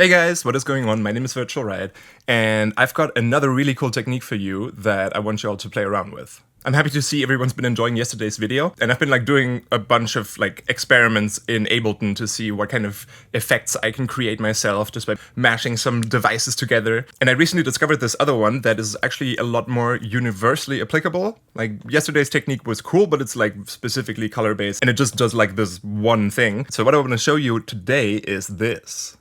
Hey guys, what is going on? My name is Virtual Riot, and I've got another really cool technique for you that I want you all to play around with. I'm happy to see everyone's been enjoying yesterday's video, and I've been doing a bunch of experiments in Ableton to see what kind of effects I can create myself just by mashing some devices together. And I recently discovered this other one that is actually a lot more universally applicable. Yesterday's technique was cool, but it's specifically color-based, and it just does this one thing. So what I want to show you today is this.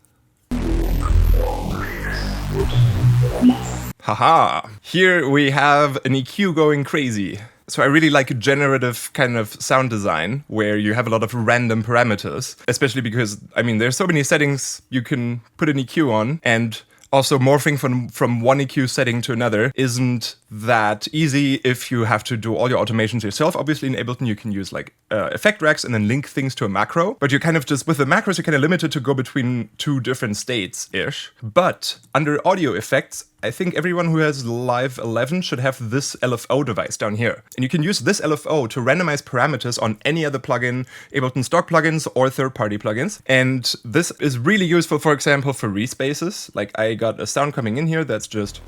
Haha! Here we have an EQ going crazy. So I really like generative kind of sound design where you have a lot of random parameters, especially because, there's so many settings you can put an EQ on, and also morphing from one EQ setting to another isn't that easy if you have to do all your automations yourself. Obviously in Ableton you can use effect racks and then link things to a macro, but you're kind of just, with the macros, you're kind of limited to go between two different states-ish. But under audio effects, I think everyone who has Live 11 should have this LFO device down here. And you can use this LFO to randomize parameters on any other plugin, Ableton stock plugins or third-party plugins. And this is really useful, for example, for Reese basses. I got a sound coming in here that's just...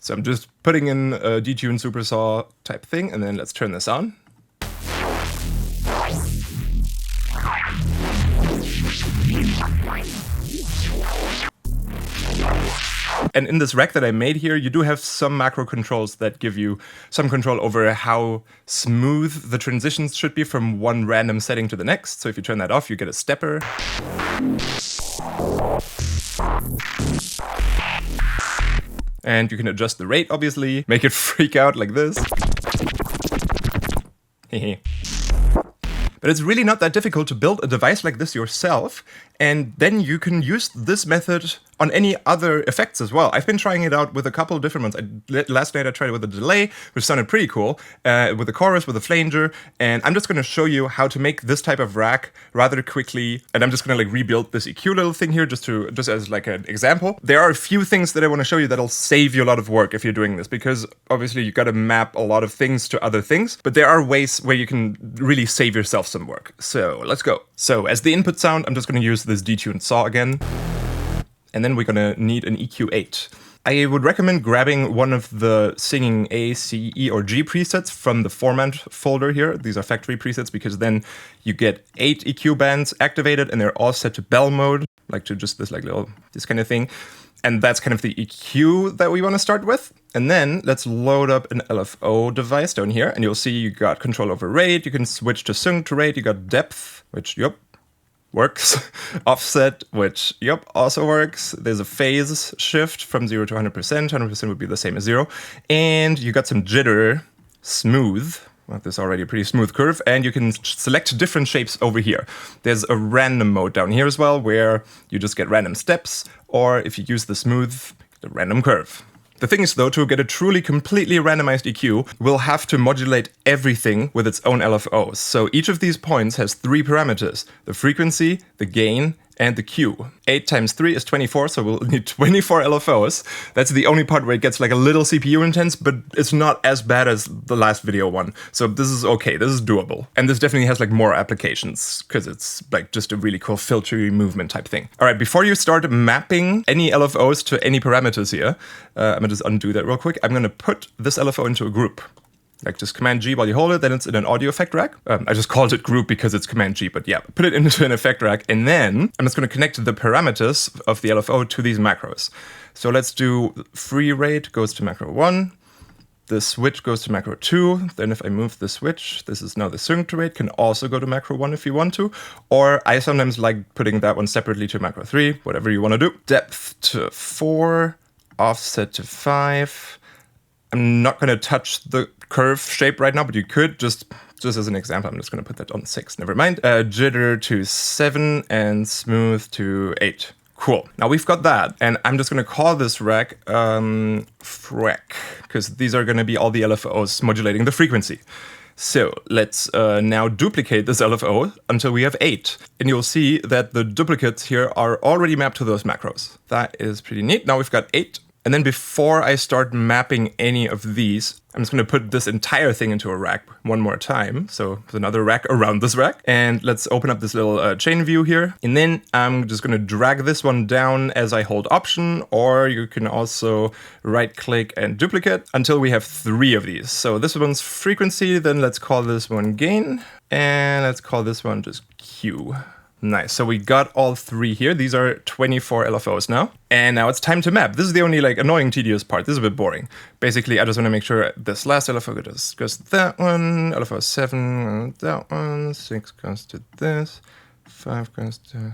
So I'm just putting in a detune supersaw type thing, and then let's turn this on. And in this rack that I made here, you do have some macro controls that give you some control over how smooth the transitions should be from one random setting to the next. So if you turn that off, you get a stepper. And you can adjust the rate, obviously, make it freak out like this. But it's really not that difficult to build a device like this yourself, and then you can use this method on any other effects as well. I've been trying it out with a couple of different ones. Last night I tried it with a delay, which sounded pretty cool, with a chorus, with a flanger, and I'm just going to show you how to make this type of rack rather quickly, and I'm just going to rebuild this EQ little thing here just as an example. There are a few things that I want to show you that'll save you a lot of work if you're doing this, because obviously you got to map a lot of things to other things, but there are ways where you can really save yourself some work. So let's go. So as the input sound, I'm just going to use this detuned saw again. And then we're gonna need an EQ8. I would recommend grabbing one of the singing A, C, E, or G presets from the format folder here. These are factory presets because then you get 8 EQ bands activated and they're all set to bell mode, to just this this kind of thing. And that's kind of the EQ that we want to start with. And then let's load up an LFO device down here, and you'll see you got control over rate. You can switch to sync to rate. You got depth, which works. Offset, which, also works. There's a phase shift from 0 to 100%. 100% would be the same as 0. And you got some jitter, smooth. Well, there's already a pretty smooth curve. And you can select different shapes over here. There's a random mode down here as well, where you just get random steps. Or if you use the smooth, the random curve. The thing is, though, to get a truly completely randomized EQ, we'll have to modulate everything with its own LFOs. So each of these points has 3 parameters: the frequency, the gain, and the Q. 8 times 3 is 24, so we'll need 24 LFOs. That's the only part where it gets a little CPU intense, but it's not as bad as the last video one. So this is okay, this is doable. And this definitely has more applications, because it's just a really cool filtery movement type thing. All right, before you start mapping any LFOs to any parameters here, I'm gonna just undo that real quick. I'm gonna put this LFO into a group. Just Command G while you hold it, then it's in an audio effect rack. I just called it group because it's Command G, but yeah, put it into an effect rack, and then I'm just going to connect the parameters of the LFO to these macros. So let's do free rate goes to macro 1, the switch goes to macro 2, then if I move the switch, this is now the sync to rate, can also go to macro 1 if you want to, or I sometimes like putting that one separately to macro 3, whatever you want to do. Depth to 4, offset to 5. I'm not going to touch the curve shape right now, but you could just as an example, I'm just going to put that on 6. Never mind. Jitter to 7 and smooth to 8. Cool. Now we've got that, and I'm just going to call this rack frec, because these are going to be all the LFOs modulating the frequency. So let's now duplicate this LFO until we have 8. And you'll see that the duplicates here are already mapped to those macros. That is pretty neat. Now we've got 8. And then before I start mapping any of these, I'm just going to put this entire thing into a rack one more time. So there's another rack around this rack. And let's open up this little chain view here. And then I'm just going to drag this one down as I hold Option, or you can also right click and duplicate until we have 3 of these. So this one's frequency, then let's call this one gain, and let's call this one just Q. Nice, so we got all 3 here. These are 24 LFOs now. And now it's time to map. This is the only like annoying, tedious part. This is a bit boring. Basically, I just want to make sure this last LFO goes to that one, LFO 7 that one, 6 goes to this, 5 goes to...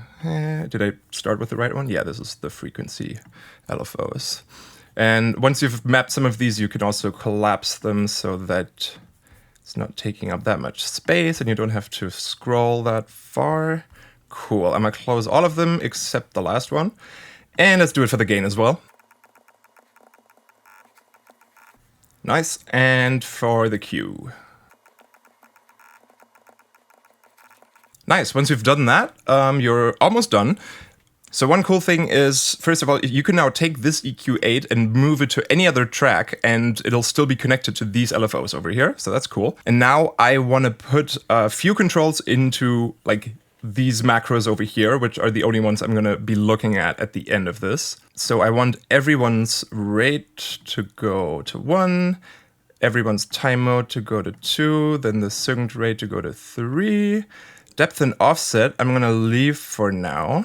Did I start with the right one? Yeah, this is the frequency LFOs. And once you've mapped some of these, you can also collapse them so that it's not taking up that much space and you don't have to scroll that far. Cool, I'm gonna close all of them except the last one. And let's do it for the gain as well. Nice, and for the Q. Nice, once you've done that, you're almost done. So one cool thing is, first of all, you can now take this EQ8 and move it to any other track and it'll still be connected to these LFOs over here. So that's cool. And now I want to put a few controls into like these macros over here, which are the only ones I'm going to be looking at the end of this. So I want everyone's rate to go to 1, everyone's time mode to go to 2, then the synced rate to go to 3. Depth and offset, I'm going to leave for now.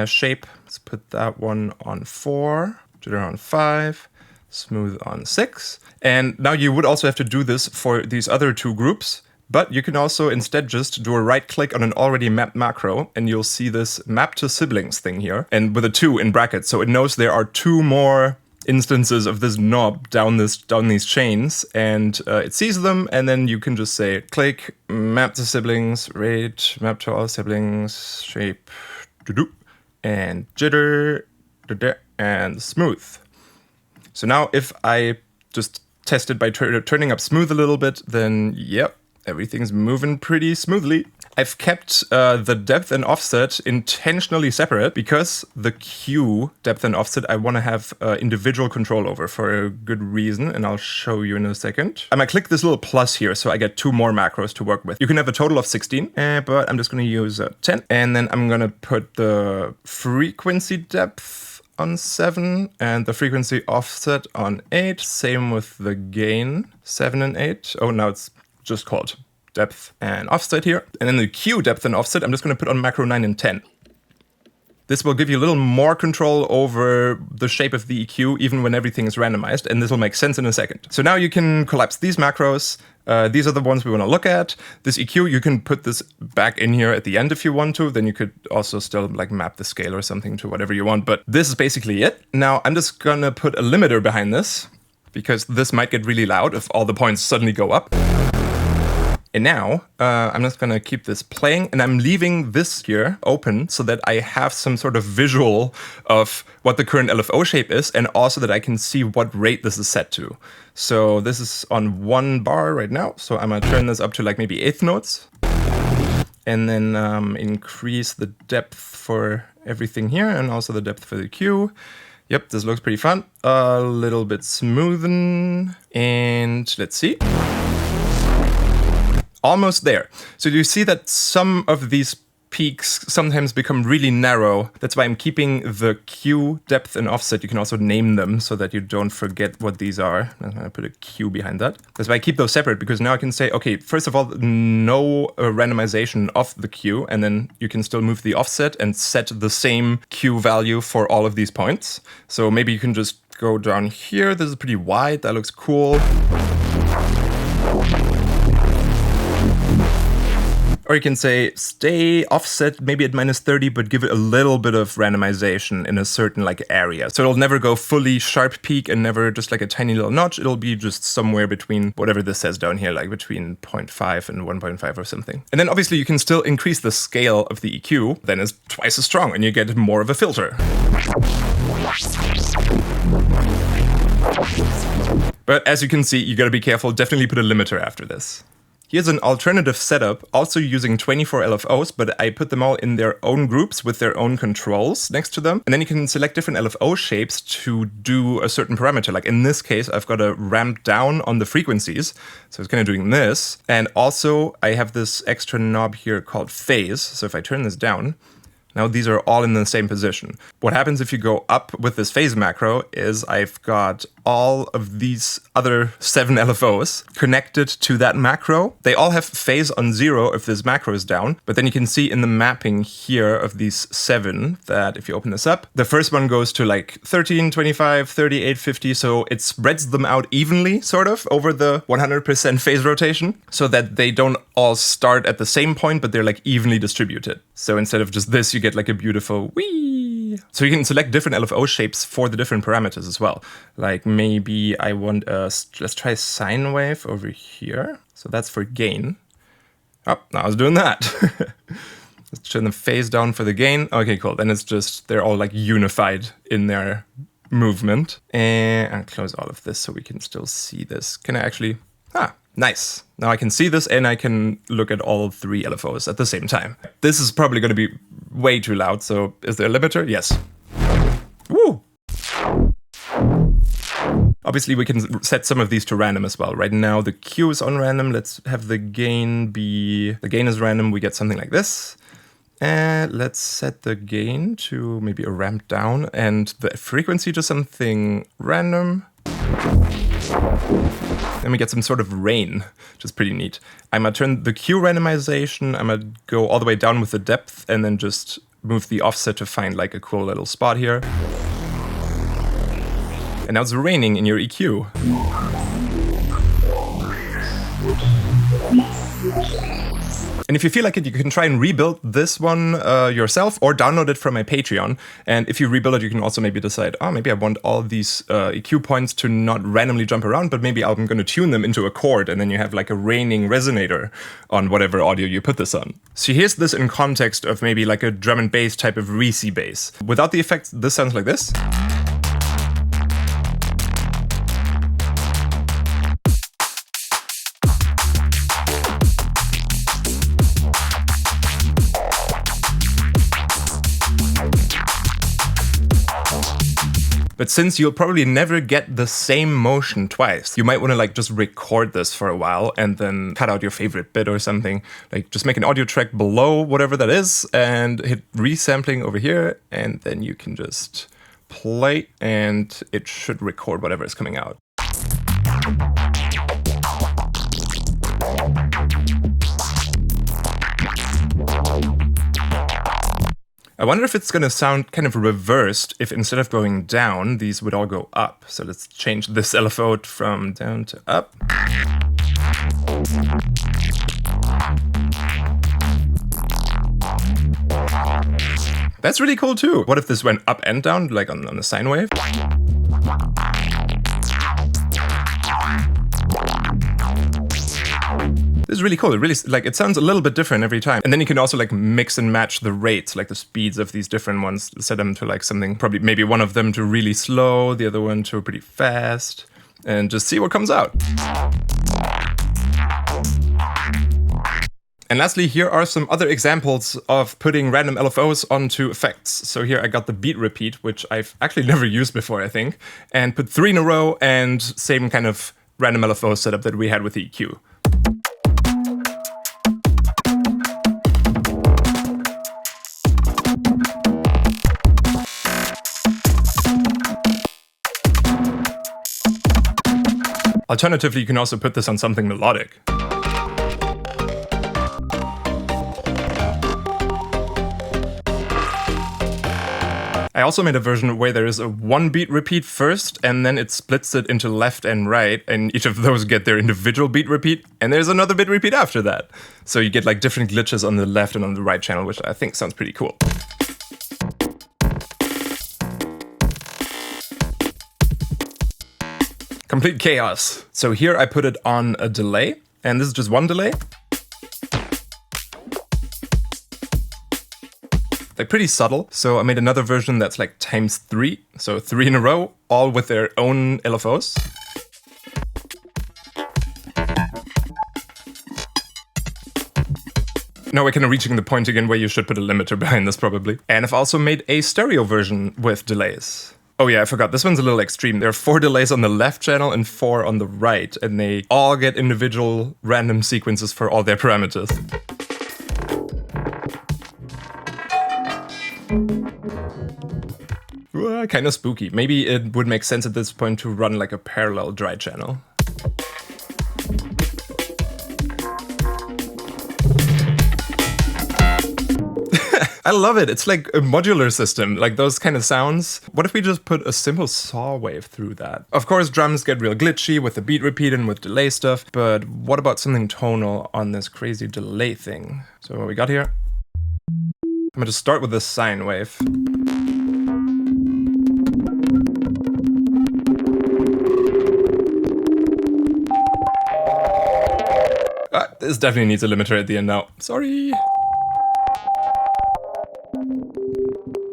Shape, let's put that one on 4, jitter on 5, smooth on 6. And now you would also have to do this for these other 2 groups. But you can also instead just do a right click on an already mapped macro and you'll see this map to siblings thing here and with a 2 in brackets. So it knows there are 2 more instances of this knob down these chains and it sees them and then you can just say click, map to siblings, rate, map to all siblings, shape, and jitter, and smooth. So now if I just test it by turning up smooth a little bit, then yep. Everything's moving pretty smoothly. I've kept the depth and offset intentionally separate because the Q depth and offset I want to have individual control over for a good reason, and I'll show you in a second. I'm gonna click this little plus here so I get 2 more macros to work with. You can have a total of 16, but I'm just gonna use 10. And then I'm gonna put the frequency depth on 7 and the frequency offset on 8. Same with the gain, 7 and 8. Oh, now it's just called depth and offset here. And then the Q depth and offset, I'm just going to put on macro 9 and 10. This will give you a little more control over the shape of the EQ, even when everything is randomized, and this will make sense in a second. So now you can collapse these macros. These are the ones we want to look at. This EQ, you can put this back in here at the end if you want to. Then you could also still like map the scale or something to whatever you want. But this is basically it. Now I'm just going to put a limiter behind this, because this might get really loud if all the points suddenly go up. And now I'm just gonna keep this playing and I'm leaving this here open so that I have some sort of visual of what the current LFO shape is and also that I can see what rate this is set to. So this is on 1 bar right now. So I'm gonna turn this up to like maybe 1/8 notes and then increase the depth for everything here and also the depth for the Q. Yep, this looks pretty fun. A little bit smoothen and let's see. Almost there. So you see that some of these peaks sometimes become really narrow. That's why I'm keeping the Q depth and offset. You can also name them so that you don't forget what these are. I'm going to put a Q behind that. That's why I keep those separate, because now I can say, okay, first of all, no randomization of the Q, and then you can still move the offset and set the same Q value for all of these points. So maybe you can just go down here. This is pretty wide. That looks cool. Or you can say, stay offset maybe at -30, but give it a little bit of randomization in a certain like area. So it'll never go fully sharp peak and never just like a tiny little notch. It'll be just somewhere between whatever this says down here, like between 0.5 and 1.5 or something. And then obviously you can still increase the scale of the EQ, then it's twice as strong and you get more of a filter. But as you can see, you gotta be careful. Definitely put a limiter after this. Here's an alternative setup, also using 24 LFOs, but I put them all in their own groups with their own controls next to them. And then you can select different LFO shapes to do a certain parameter. Like in this case, I've got a ramp down on the frequencies. So it's kind of doing this. And also I have this extra knob here called phase. So if I turn this down, now these are all in the same position. What happens if you go up with this phase macro is I've got all of these other 7 LFOs connected to that macro. They all have phase on 0 if this macro is down, but then you can see in the mapping here of these 7 that if you open this up, the first one goes to like 13, 25, 38, 50, so it spreads them out evenly, sort of, over the 100% phase rotation, so that they don't all start at the same point, but they're like evenly distributed. So instead of just this, you get like a beautiful whee. So you can select different LFO shapes for the different parameters as well. Like maybe I want let's try sine wave over here. So that's for gain. Oh, now I was doing that. Let's turn the phase down for the gain. Okay, cool. Then it's just, they're all like unified in their movement. And I'll close all of this so we can still see this. Can I actually, nice. Now I can see this and I can look at all 3 LFOs at the same time. This is probably going to be way too loud, so is there a limiter? Yes. Woo! Obviously we can set some of these to random as well. Right now the Q is on random. Let's have the gain be, the gain is random. We get something like this. And let's set the gain to maybe a ramp down and the frequency to something random. Then we get some sort of rain, which is pretty neat. I'm gonna turn the Q randomization, I'm gonna go all the way down with the depth and then just move the offset to find like a cool little spot here. And now it's raining in your EQ. And if you feel like it, you can try and rebuild this one yourself or download it from my Patreon. And if you rebuild it, you can also maybe decide, oh, maybe I want all these EQ points to not randomly jump around, but maybe I'm going to tune them into a chord. And then you have like a raining resonator on whatever audio you put this on. So here's this in context of maybe like a drum and bass type of Reese bass. Without the effects, this sounds like this. But since you'll probably never get the same motion twice, you might want to like just record this for a while and then cut out your favorite bit or something. Like just make an audio track below whatever that is and hit resampling over here, and then you can just play and it should record whatever is coming out. I wonder if it's going to sound kind of reversed if instead of going down, these would all go up. So let's change this LFO from down to up. That's really cool too. What if this went up and down, like on the sine wave? This is really cool. It really, like, it sounds a little bit different every time. And then you can also like mix and match the rates, like the speeds of these different ones, set them to like something, probably maybe one of them to really slow, the other one to pretty fast, and just see what comes out. And lastly, here are some other examples of putting random LFOs onto effects. So here I got the beat repeat, which I've actually never used before, I think, and put 3 in a row and same kind of random LFO setup that we had with the EQ. Alternatively, you can also put this on something melodic. I also made a version where there is a 1 beat repeat first, and then it splits it into left and right, and each of those get their individual beat repeat, and there's another beat repeat after that. So you get like different glitches on the left and on the right channel, which I think sounds pretty cool. Complete chaos. So here I put it on a delay, and this is just 1 delay. Like pretty subtle. So I made another version that's like ×3. So 3 in a row, all with their own LFOs. Now we're kind of reaching the point again where you should put a limiter behind this probably. And I've also made a stereo version with delays. Oh yeah, I forgot. This one's a little extreme. There are 4 delays on the left channel and 4 on the right, and they all get individual random sequences for all their parameters. Kind of spooky. Maybe it would make sense at this point to run like a parallel dry channel. I love it. It's like a modular system, like those kind of sounds. What if we just put a simple saw wave through that? Of course, drums get real glitchy with the beat repeat and with delay stuff, but what about something tonal on this crazy delay thing? So what we got here? I'm going to start with this sine wave. This definitely needs a limiter at the end now. Sorry.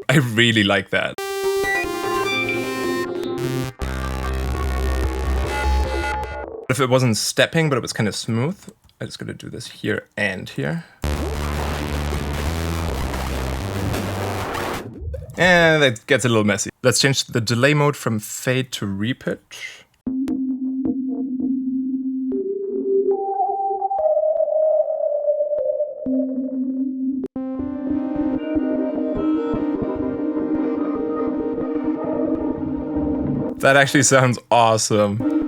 I really like that. If it wasn't stepping, but it was kind of smooth, I'm just gonna do this here and here. And that gets a little messy. Let's change the delay mode from fade to repitch. That actually sounds awesome.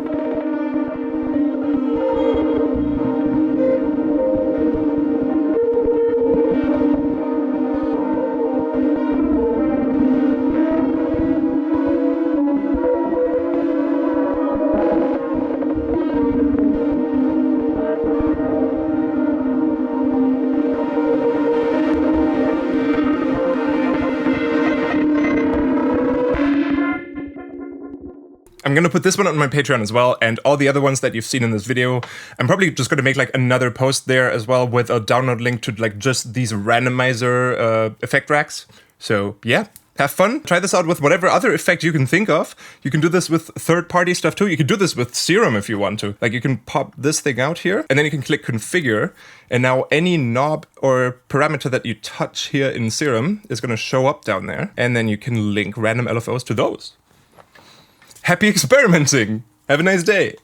I'm gonna put this one on my Patreon as well, and all the other ones that you've seen in this video. I'm probably just gonna make like another post there as well with a download link to like just these randomizer effect racks. So yeah, have fun. Try this out with whatever other effect you can think of. You can do this with third-party stuff too. You can do this with Serum if you want to. Like you can pop this thing out here, and then you can click configure, and now any knob or parameter that you touch here in Serum is gonna show up down there, and then you can link random LFOs to those. Happy experimenting! Have a nice day!